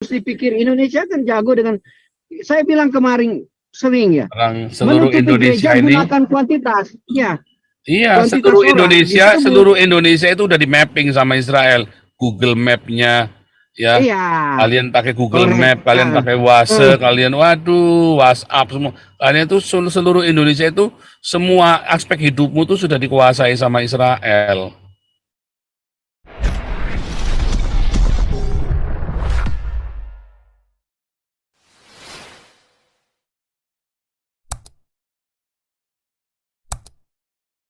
terus dipikir Indonesia kan jago dengan, saya bilang kemarin sering ya, Orang seluruh menutupi Indonesia gereja ini, gunakan kuantitas, ya iya, kuantitas seluruh orang Indonesia, disebut, seluruh Indonesia itu udah di mapping sama Israel. Google Map-nya, ya. iya, Kalian pakai Google korek, Map, kalian pakai WhatsApp, kalian, waduh, WhatsApp semua. Kalian itu seluruh Indonesia itu semua aspek hidupmu tuh sudah dikuasai sama Israel.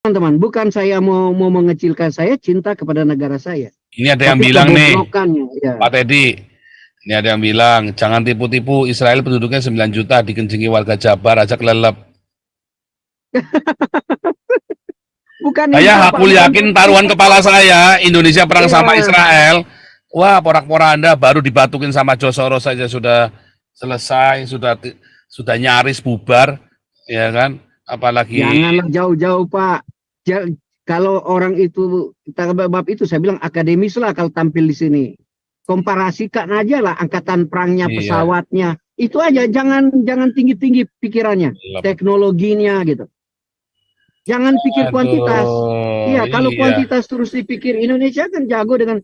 teman-teman. Bukan saya mau mengecilkan, saya cinta kepada negara saya. Ini ada yang Tapi bilang nih, kebobrokannya, ya. Pak Teddy, ini ada yang bilang, jangan tipu-tipu, Israel penduduknya 9 juta, dikencingi warga Jabar, aja kelelep. Bukan itu, Saya Pak. hakul yakin taruhan kepala saya, Indonesia perang Iya. sama Israel, wah porak-poranda baru dibatukin sama George Soros saja sudah selesai, sudah nyaris bubar, ya kan? Apalagi Janganlah jauh-jauh, Pak. Kalau orang itu, kita bab itu saya bilang akademis lah kalau tampil di sini. Komparasikan aja lah angkatan perangnya, iya, pesawatnya. Itu aja, jangan tinggi-tinggi pikirannya, teknologinya gitu. Jangan pikir kuantitas. Iya, kalau kuantitas terus dipikir Indonesia kan jago dengan,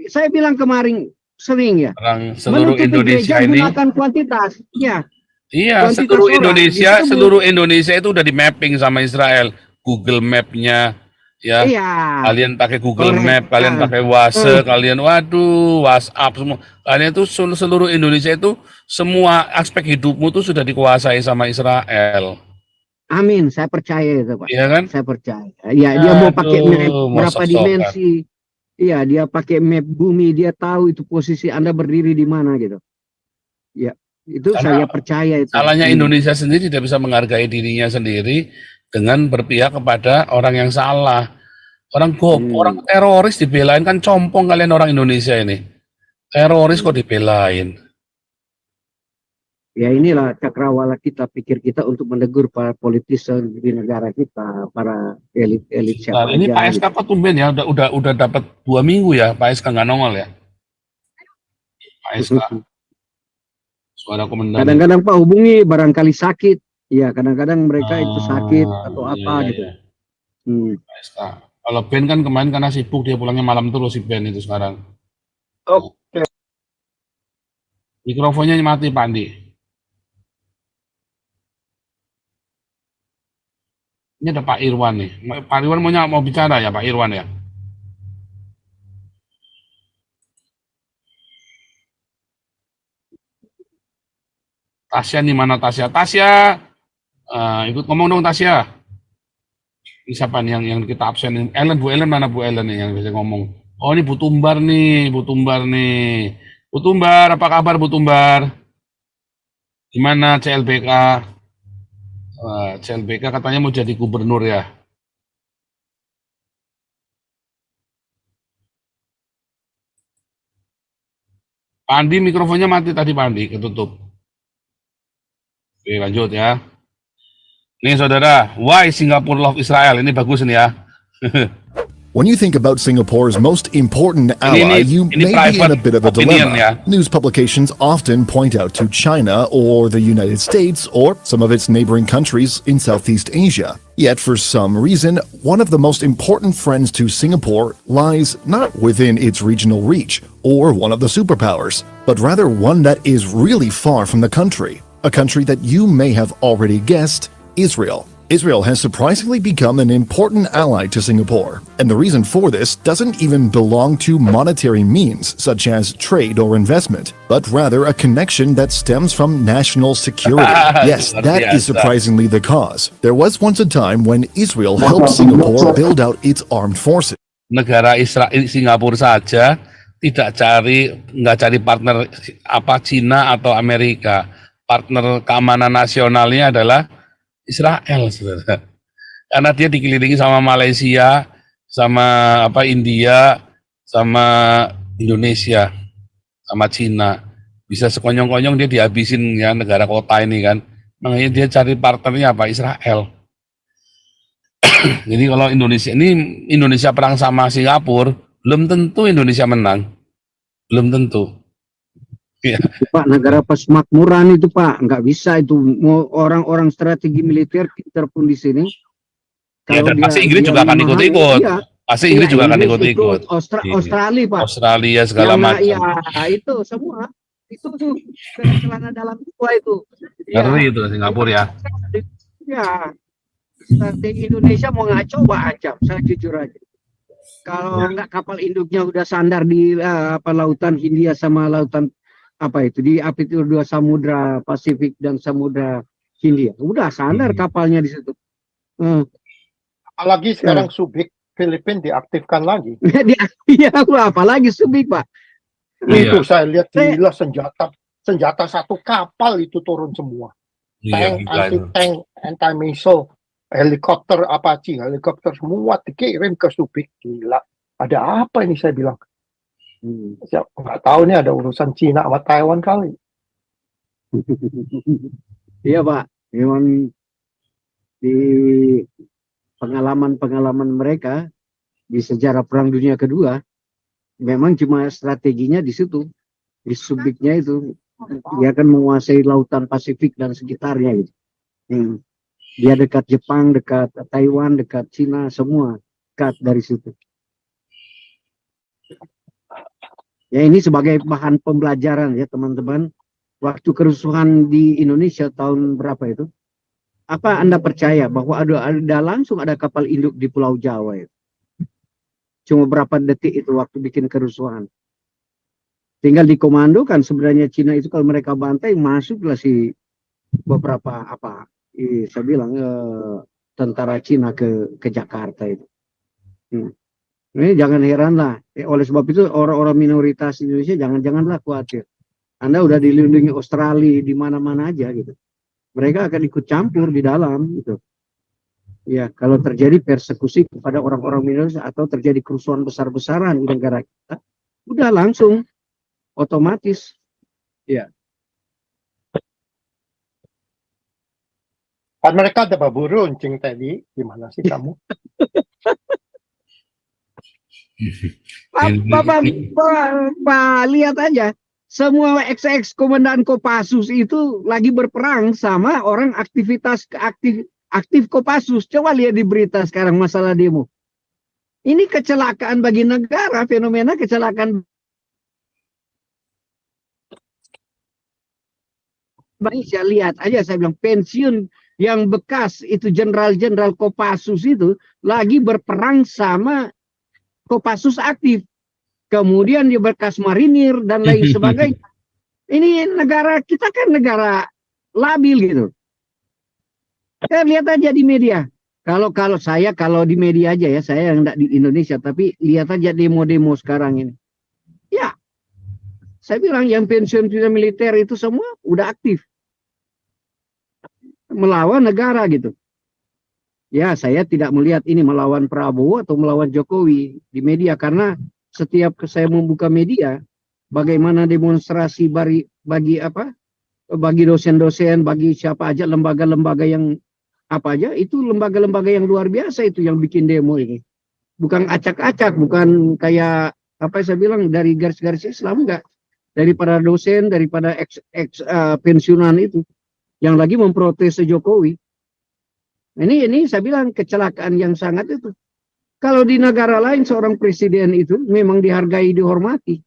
saya bilang kemarin sering ya, orang seluruh menutupi Indonesia gereja ini, gunakan kuantitas. Ya, iya, kuantitas seluruh orang Indonesia, disebut, seluruh Indonesia itu udah di mapping sama Israel. Google Map-nya, ya. iya, Kalian pakai Google korek, Map, kalian pakai WhatsApp, kalian, waduh, WhatsApp semua. Kalian itu seluruh Indonesia itu semua aspek hidupmu tuh sudah dikuasai sama Israel. amin, saya percaya itu, Pak. Iya kan? Saya percaya. Ya, dia mau pakai map berapa dimensi. Iya, dia pakai map bumi, dia tahu itu posisi Anda berdiri di mana gitu. Ya, itu saya percaya itu. Salahnya Indonesia sendiri tidak bisa menghargai dirinya sendiri dengan berpihak kepada orang yang salah. Orang orang teroris dibelain, kan compong kalian orang Indonesia ini. Teroris kok dibelain. Ya inilah cakrawala kita, pikir kita untuk menegur para politisi di negara kita, para elit-elit siapa Nah, ini aja. Pak SK kok tumben ya, udah dapat 2 minggu ya, Pak SK nggak nongol ya. Pak SK. Suara komandan. Kadang-kadang Pak hubungi barangkali sakit. Ya, kadang-kadang mereka itu sakit atau apa gitu. Pak SK. Kalau Ben kan kemarin karena sibuk, dia pulangnya malam terus si Ben itu sekarang. Oke. Mikrofonnya mati Pak Andi. Ini ada Pak Irwan nih. Pak Irwan mau bicara ya Pak Irwan ya? Tasya nih, mana Tasya? Tasya, ikut ngomong dong Tasya. Ini siapa nih yang kita absen? Ellen, Bu Ellen mana Bu Ellen nih yang bisa ngomong? Oh ini Bu Tumbar nih, Bu Tumbar nih. Bu Tumbar, apa kabar Bu Tumbar? Gimana CLBK? CLBK katanya mau jadi gubernur ya? Pak Andi mikrofonnya mati tadi Pak Andi, ketutup. Oke lanjut ya. Nih saudara, why Singapore love Israel? Ini bagus nih ya. When you think about Singapore's most important ally, you may be in a bit of a dilemma. News publications often point out to China or the United States or some of its neighboring countries in Southeast Asia. Yet for some reason, one of the most important friends to Singapore lies not within its regional reach or one of the superpowers, but rather one that is really far from the country. A country that you may have already guessed, Israel. Israel has surprisingly become an important ally to Singapore, and the reason for this doesn't even belong to monetary means such as trade or investment, but rather a connection that stems from national security. Yes, that is surprisingly the cause. There was once a time when Israel helped Singapore build out its armed forces. Negara Israel, Singapura saja nggak cari partner apa Cina atau Amerika. Partner keamanan nasionalnya adalah Israel, saudara. Karena dia dikelilingi sama Malaysia, sama India, sama Indonesia, sama Cina. Bisa sekonyong-konyong dia dihabisin ya negara kota ini kan. Makanya dia cari partnernya Israel. Jadi kalau Indonesia perang sama Singapura, belum tentu Indonesia menang. Belum tentu. Iya. Pak, negara persemakmuran itu Pak, nggak bisa itu. Mau orang-orang strategi militer pinter pun di sini. Ya, Kalau dan pasti Inggris juga akan memahami, ikut-ikut. iya, Pasti Inggris juga akan Inggris ikut-ikut. Iya. Australia Pak, Australia segala macam. ya itu semua itu tuh celana dalam semua itu. Ngeri itu Singapura ya. Ya, strategi Indonesia mau ngaco ancam, saya jujur aja. Kalau nggak kapal induknya udah sandar di lautan Hindia sama lautan di itu dua samudra Pasifik dan samudra Hindia, udah sandar kapalnya di situ. Apalagi sekarang Subic Filipina diaktifkan lagi. Iya, apalagi Subic Pak. Itu saya lihat gila, senjata satu kapal itu turun semua. Tank, anti-tank, anti-missile, helikopter Apache, helikopter semua dikirim ke Subic. Gila, ada apa ini saya bilang? Saya nggak tahu nih ada urusan Cina sama Taiwan kali. Iya Pak, memang di pengalaman mereka di sejarah Perang Dunia Kedua, memang cuma strateginya di situ, di Subicnya itu. Dia akan menguasai lautan Pasifik dan sekitarnya gitu. Dia dekat Jepang, dekat Taiwan, dekat Cina, semua dekat dari situ. Ya, ini sebagai bahan pembelajaran ya teman-teman. Waktu kerusuhan di Indonesia tahun berapa itu? Apa Anda percaya bahwa langsung ada kapal induk di Pulau Jawa itu? Cuma berapa detik itu waktu bikin kerusuhan. Tinggal dikomandokan sebenarnya Cina itu kalau mereka bantai masuklah si beberapa saya bilang tentara Cina ke Jakarta itu. Ini jangan heran lah. Oleh sebab itu orang-orang minoritas Indonesia janganlah khawatir. Anda udah dilindungi Australia di mana-mana aja gitu. Mereka akan ikut campur di dalam gitu. Ya, kalau terjadi persekusi kepada orang-orang minoritas atau terjadi kerusuhan besar-besaran di negara kita, udah langsung otomatis. Ya. Kan mereka ada babu runcing tadi, gimana sih kamu? Pak, lihat aja. Semua ex komandan Kopassus itu lagi berperang sama orang aktif Kopassus. Coba lihat di berita sekarang masalah demo. Ini kecelakaan bagi negara, fenomena kecelakaan Indonesia. Lihat aja, saya bilang pensiun yang bekas itu jenderal-jenderal Kopassus itu lagi berperang sama Kopassus aktif. Kemudian dia bekas marinir dan lain sebagainya. Ini negara kita kan negara labil gitu. Lihat aja di media. Kalau di media aja ya, saya yang enggak di Indonesia, tapi lihat aja demo-demo sekarang ini. Ya, saya bilang yang pensiun militer itu semua udah aktif melawan negara gitu. Ya, saya tidak melihat ini melawan Prabowo atau melawan Jokowi di media, karena setiap saya membuka media, bagaimana demonstrasi bagi dosen-dosen, bagi siapa aja, lembaga-lembaga yang apa aja, itu lembaga-lembaga yang luar biasa itu yang bikin demo ini. Bukan acak-acak, bukan kayak saya bilang dari garis-garis Islam, enggak. Daripada dosen, daripada pensiunan itu yang lagi memprotes Jokowi. Ini saya bilang kecelakaan yang sangat itu. Kalau di negara lain seorang presiden itu memang dihargai, dihormati.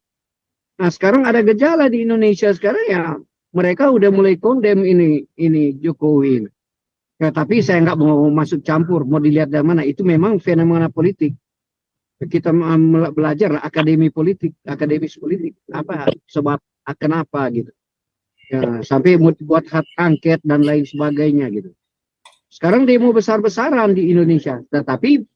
Nah, sekarang ada gejala di Indonesia sekarang ya, mereka udah mulai kondem ini Jokowi. Ya, tapi saya nggak mau masuk campur, mau dilihat dari mana. Itu memang fenomena politik. Kita belajar akademis politik, sebab kenapa gitu. Ya, sampai buat hak angket dan lain sebagainya gitu. Sekarang demo besar-besaran di Indonesia, tetapi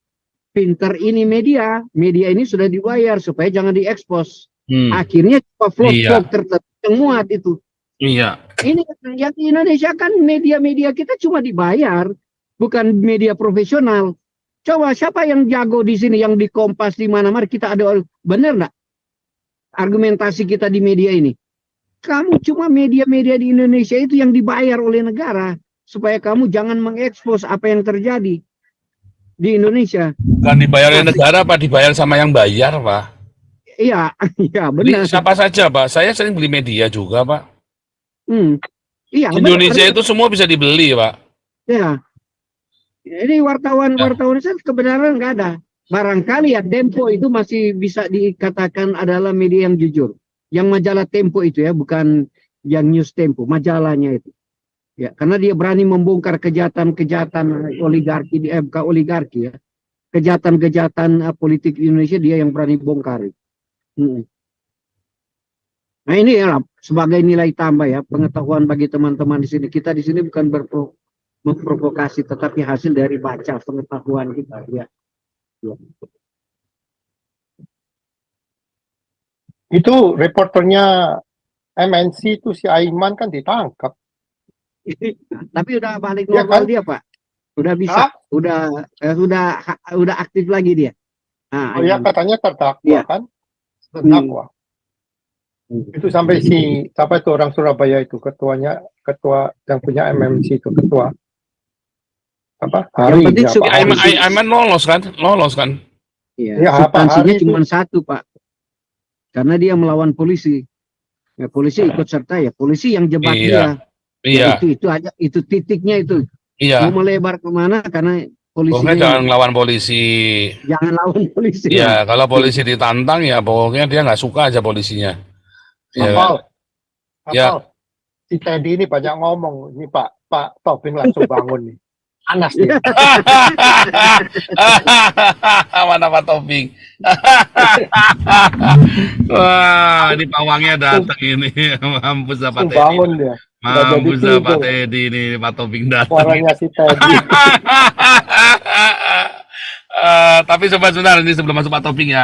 pinter ini media ini sudah dibayar supaya jangan diekspos. Akhirnya vlog-vlog tertentu yang muat itu. Iya. Ini yang di Indonesia kan media-media kita cuma dibayar, bukan media profesional. Coba siapa yang jago di sini, yang di Kompas di mana-mana kita ada, benar nggak? Argumentasi kita di media ini. Kamu cuma media-media di Indonesia itu yang dibayar oleh negara supaya kamu jangan mengekspos apa yang terjadi di Indonesia. Bukan dibayar oleh negara, Pak, dibayar sama yang bayar, Pak. Iya, iya Beli benar. siapa saja, Pak. Saya sering beli media juga, Pak. Iya, Indonesia benar. itu semua bisa dibeli, Pak. Ya, ini wartawan-wartawan saya kebenaran nggak ada. Barangkali ya Tempo itu masih bisa dikatakan adalah media yang jujur. Yang majalah Tempo itu ya, bukan yang News Tempo, majalahnya itu. Ya, karena dia berani membongkar kejahatan-kejahatan oligarki di bukan oligarki ya. Kejahatan-kejahatan politik di Indonesia dia yang berani bongkar. Nah ini ya sebagai nilai tambah ya pengetahuan bagi teman-teman di sini. Kita di sini bukan memprovokasi, tetapi hasil dari baca pengetahuan kita ya. Itu reporternya MNC itu si Aiman kan ditangkap. Tapi udah balik Ya normal kan? dia Pak. Udah bisa, udah aktif lagi dia. Nah, Oh ya katanya terdakwa ya. kan? Terdakwa. Itu sampai si siapa itu orang Surabaya itu ketua yang punya MMC itu ketua apa Hari penting ya, Pak Aiman lolos kan? Iya, Ya, substansinya Hari cuma itu. satu Pak. Karena dia melawan polisi. Ya, polisi ikut serta ya. Polisi yang jebak dia. Iya. Ya, itu aja, itu titiknya itu. Iya. Mau melebar kemana karena polisi. Pokoknya jangan lawan polisi. Jangan lawan polisi. Iya, kalau polisi ditantang ya pokoknya dia nggak suka aja polisinya. Hafal. Ya. Si Teddy ini banyak ngomong. Ini Pak Tobing langsung bangun nih. Panas nih. Mana Pak Tobing? Wah, ini pawangnya datang ini. Mampus Pak Teddy. Bangun dia. Mampus Pak Teddy ini, Pak Tobing datang. Suaranya si Teddy. Tapi sebentar ini sebelum masuk Pak Tobing ya.